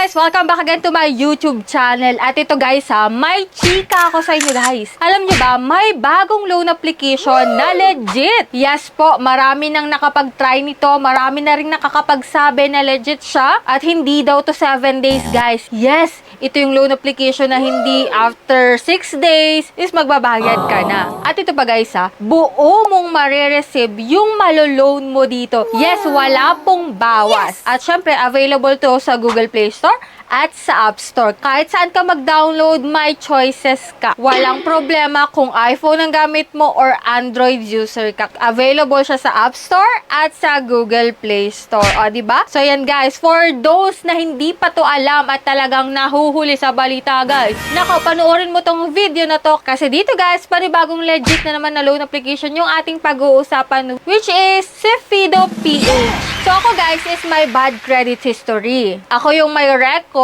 guys! Welcome back again to my YouTube channel. At ito guys may chika ako sa inyo guys. Alam nyo ba, may bagong loan application na legit. Yes po, marami nang nakapag-try nito. Marami na rin nakakapagsabi na legit siya. At hindi daw to 7 days guys. Yes, ito yung loan application na hindi after 6 days is magbabayad ka na. At ito pa guys buo mong marireceive yung malo-loan mo dito. Yes, wala pong bawas. At syempre, available to sa Google Play Store at sa App Store. Kahit saan ka mag-download, may choices ka. Walang problema kung iPhone ang gamit mo or Android user ka. Available siya sa App Store at sa Google Play Store. O, diba? So, yan guys. For those na hindi pa to alam at talagang nahuhuli sa balita, guys. Nako, panoorin mo tong video na to. Kasi dito guys, panibagong legit na naman na loan application yung ating pag-uusapan, which is si Fido PH. So, ako guys is my bad credit history. Ako yung may record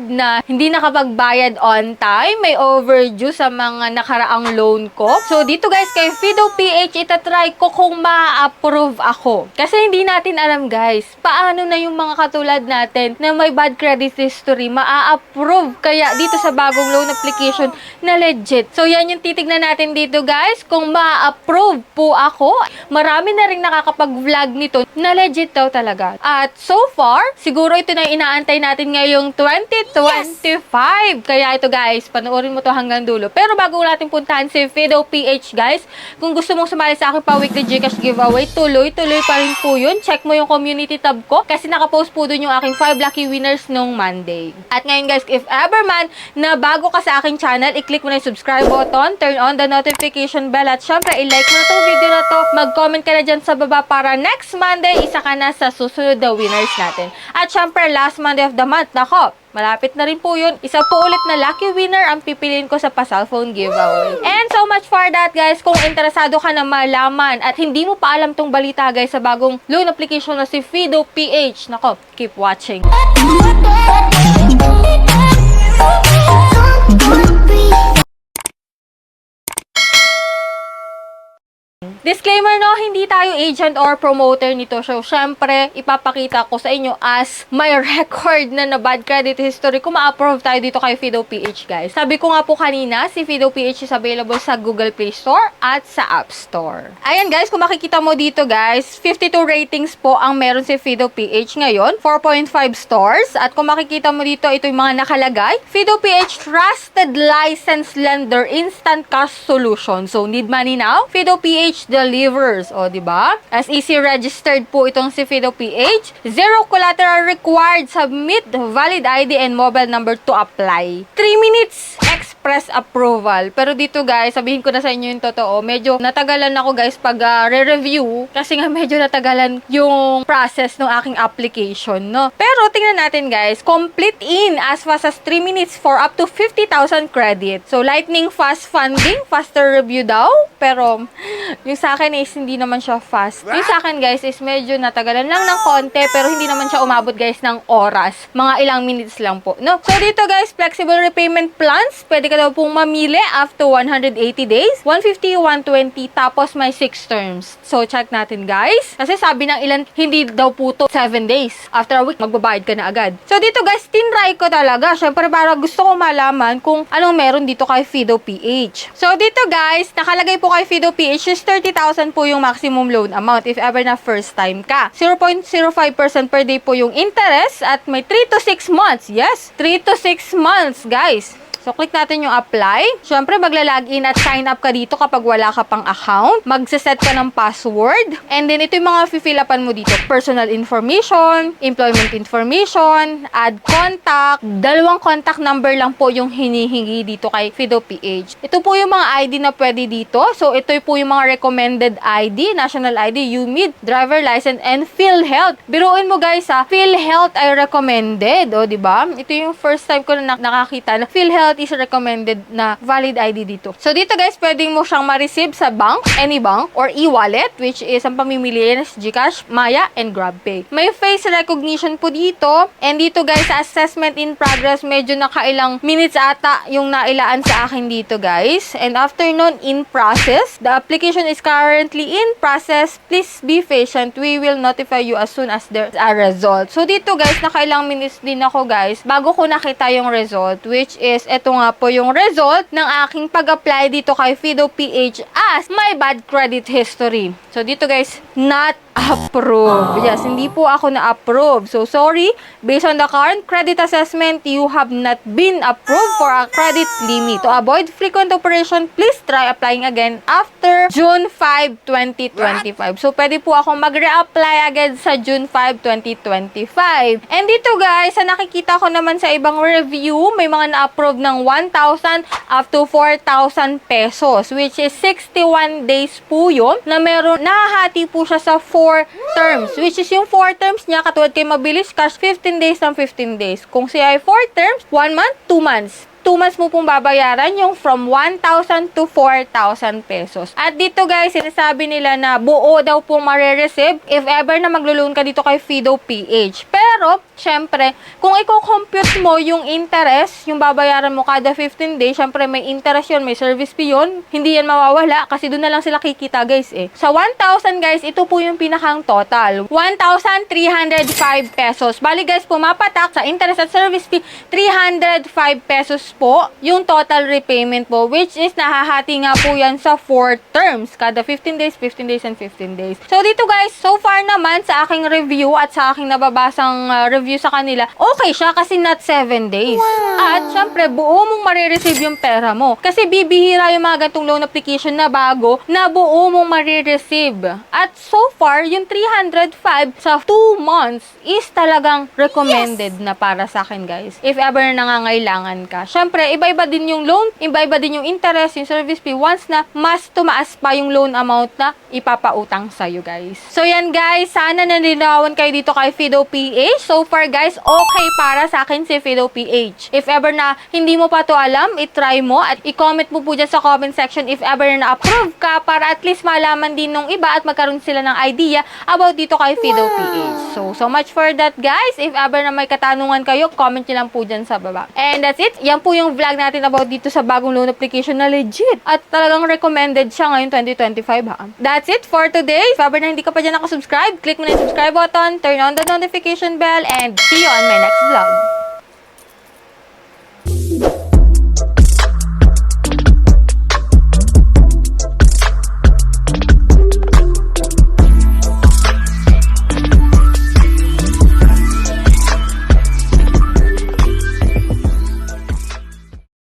na hindi nakapagbayad on time, may overdue sa mga nakaraang loan ko. So, dito guys, kay Fido PH, itatry ko kung ma-approve ako. Kasi hindi natin alam guys, paano na yung mga katulad natin na may bad credit history, ma-approve kaya dito sa bagong loan application na legit. So, yan yung titignan natin dito guys, kung ma-approve po ako. Marami na rin nakakapag-vlog nito na legit daw talaga. At so far, siguro ito na inaantay natin ngayong 2025. Kaya ito guys, panoorin mo to hanggang dulo. Pero bago natin puntahan si Fido PH guys, kung gusto mong sumali sa akin pa weekly Gcash giveaway, tuloy-tuloy pa rin po yun. Check mo yung community tab ko kasi nakapost po dun yung aking 5 lucky winners nung Monday. At ngayon guys, if ever man na bago ka sa aking channel, i-click mo na yung subscribe button, turn on the notification bell at syempre, i-like mo na tong video na to, mag-comment ka na dyan sa baba para next Monday, isa ka na sa susunod na winners natin. At syempre, last Monday of the month, nako, malapit na rin po yun. Isa po ulit na lucky winner ang pipiliin ko sa pa-cellphone giveaway. And so much for that guys. Kung interesado ka na malaman at hindi mo pa alam tong balita guys sa bagong loan application na si Fido PH, nako, keep watching. Disclaimer no, hindi tayo agent or promoter nito. So, syempre, ipapakita ko sa inyo as my record na bad credit history kung ma-approve tayo dito kay Fido PH, guys. Sabi ko nga po kanina, si Fido PH is available sa Google Play Store at sa App Store. Ayan, guys, kung makikita mo dito, guys, 52 ratings po ang meron si Fido PH ngayon. 4.5 stars. At kung makikita mo dito, ito yung mga nakalagay. Fido PH Trusted Licensed Lender Instant Cash Solution. So, need money now? Fido PH delivers. O, diba? As easy registered po itong si Fido PH. Zero collateral required. Submit valid ID and mobile number to apply. 3 minutes express approval. Pero dito guys, sabihin ko na sa inyo yung totoo. Medyo natagalan ako guys pag re-review. Kasi nga medyo natagalan yung process ng aking application, no? Pero tingnan natin guys. Complete in as fast as 3 minutes for up to 50,000 credit. So, lightning fast funding. Faster review daw. Pero, yung sa akin is hindi naman siya fast. Yung sa akin guys is medyo natagalan lang ng konti pero hindi naman siya umabot guys ng oras. Mga ilang minutes lang po, no? So dito guys, flexible repayment plans. Pwede ka daw pong mamili after 180 days, 150, 120, tapos may 6 terms. So check natin guys. Kasi sabi ng ilan, hindi daw po to 7 days. After a week, magbabayad ka na agad. So dito guys, tinry ko talaga. Syempre para gusto ko malaman kung anong meron dito kay Fido PH. So dito guys, nakalagay po kay Fido PH is 30,000 po yung maximum loan amount if ever na first time ka. 0.05% per day po yung interest at may 3 to 6 months. Yes, 3 to 6 months, guys. So, click natin yung apply. Siyempre, magla-login at sign up ka dito kapag wala ka pang account. Magsiset ka ng password. And then, ito yung mga fill upan mo dito. Personal information, employment information, add contact. 2 contact number lang po yung hinihingi dito kay Fido PH. Ito po yung mga ID na pwede dito. So, ito po yung mga recommended ID, national ID, UMID, driver license, and PhilHealth. Biruin mo guys PhilHealth ay recommended. O, diba? Ito yung first time ko na nakakita na PhilHealth what is recommended na valid ID dito. So dito guys, pwedeng mo siyang ma-receive sa bank, any bank, or e-wallet, which is ang pamimilian is GCash, Maya, and GrabPay. May face recognition po dito. And dito guys, sa assessment in progress, medyo nakailang minutes ata yung nailaan sa akin dito guys. And after nun, in process. The application is currently in process. Please be patient. We will notify you as soon as there's a result. So dito guys, nakailang minutes din ako guys bago ko nakita yung result, which is eto nga po yung result ng aking pag-apply dito kay Fido PH as my bad credit history. So dito guys, not approved. Yes, hindi po ako na-approve. So sorry, based on the current credit assessment, you have not been approved for a credit limit. To avoid frequent operation, please try applying again after June 5, 2025. So pwede po ako mag-reapply again sa June 5, 2025. And dito guys, sa nakikita ko naman sa ibang review, may mga na-approve ng 1,000 up to 4,000 pesos, which is 61 days po yun, na meron, nahahati po siya sa 4 terms, which is yung 4 terms niya, katulad kay Mabilis Cash, 15 days ng 15 days. Kung siya ay 4 terms, 1 month, 2 months. 2 months mo pong babayaran yung from 1,000 to 4,000 pesos. At dito guys, sinasabi nila na buo daw pong marireceive if ever na maglo-loan ka dito kay Fido PH. Pero, syempre, kung i-compute mo yung interest, yung babayaran mo kada 15 days, syempre may interest yun, may service fee yun, hindi yan mawawala kasi doon na lang sila kikita guys eh. Sa 1,000 guys, ito po yung pinakang total. 1,305 pesos. Bali guys, pumapatak sa interest at service fee, 305 pesos po yung total repayment po, which is nahahati nga po yan sa 4 terms. Kada 15 days, 15 days, and 15 days. So dito guys, so far naman sa aking review at sa aking nababasang review sa kanila, okay siya kasi not 7 days. Wow. At syempre, buo mong marireceive yung pera mo. Kasi bibihira yung mga gantong loan application na bago na buo mong marireceive. At so far, yung 305 sa 2 months is talagang recommended na para sa akin guys. If ever nangangailangan ka. Syempre, iba-iba din yung loan, iba-iba din yung interest, yung service fee, once na mas tumaas pa yung loan amount na ipapautang sa'yo, guys. So, yan, guys. Sana nalinawan kayo dito kay Fido PH. So far, guys, okay para sa akin si Fido PH. If ever na hindi mo pa to alam, itry mo at i-comment mo po dyan sa comment section if ever na approve ka para at least malaman din nung iba at magkaroon sila ng idea about dito kay Fido PH. So much for that, guys. If ever na may katanungan kayo, comment nyo lang po dyan sa baba. And that's it. Yan po yung vlog natin about dito sa bagong loan application na legit. At talagang recommended siya ngayon 2025 ha. That's it for today. If ever na hindi ka pa dyan nakasubscribe, click mo na yung subscribe button, turn on the notification bell, and see you on my next vlog.